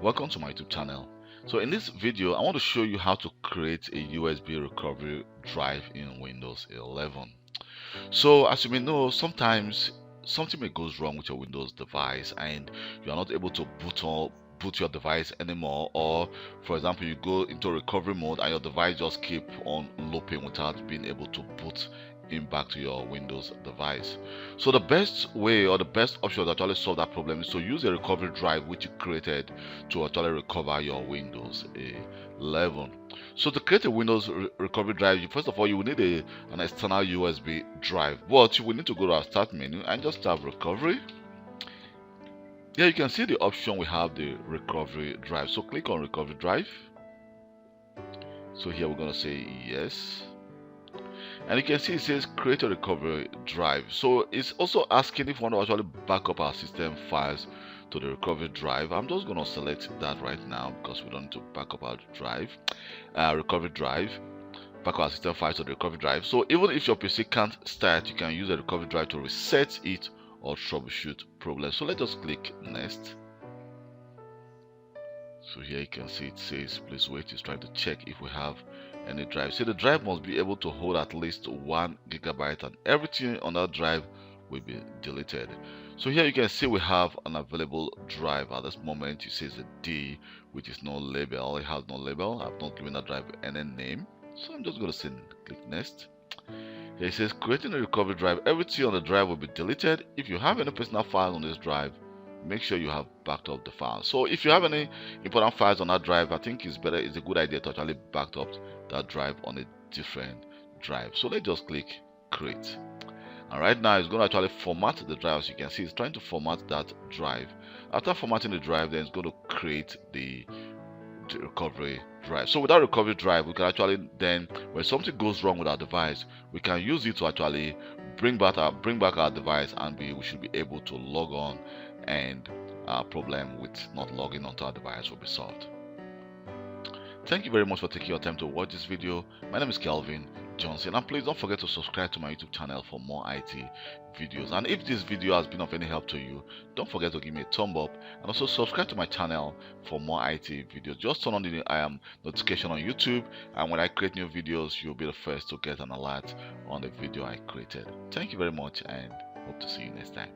Welcome to my YouTube channel. So in this video I want to show you how to create a USB recovery drive in Windows 11. So as you may know, sometimes something may goes wrong with your Windows device and you are not able to boot your device anymore, or for example you go into recovery mode and your device just keep on looping without being able to boot in back to your Windows device. So the best way or the best option to actually solve that problem is to use a recovery drive which you created to actually recover your Windows 11. So to create a Windows recovery drive, first of all you will need an external USB drive, but you will need to go to our start menu and just tap recovery. Here you can see the option, we have the recovery drive, so click on recovery drive. So here we're going to say yes, and you can see it says create a recovery drive. So it's also asking if we want to actually back up our system files to the recovery drive. I'm just going to select that right now because we don't need to back up our drive, recovery drive, back up our system files to the recovery drive. So even if your PC can't start, you can use a recovery drive to reset it or troubleshoot problems. So let's just click next. So here you can see it says please wait, it's trying to check if we have any drive. See, the drive must be able to hold at least 1 GB and everything on that drive will be deleted. So here you can see we have an available drive at this moment. It says a D, which is no label. It has no label. I've not given that drive any name, so I'm just going to say click next. Here it says creating a recovery drive. Everything on the drive will be deleted. If you have any personal file on this drive, make sure you have backed up the file. So if you have any important files on that drive, I think it's a good idea to actually back up that drive on a different drive. So let's just click create, and right now it's going to actually format the drive. As you can see, it's trying to format that drive. After formatting the drive, then it's going to create the recovery drive. So with that recovery drive, we can actually then, when something goes wrong with our device, we can use it to actually bring back our device, and we should be able to log on, and our problem with not logging onto our device will be solved. Thank you very much for taking your time to watch this video. My name is Kelvin Johnson, and please don't forget to subscribe to my YouTube channel for more IT videos. And if this video has been of any help to you, don't forget to give me a thumb up, and also subscribe to my channel for more IT videos. Just turn on the notification on YouTube, and when I create new videos, you'll be the first to get an alert on the video I created. Thank you very much, and hope to see you next time.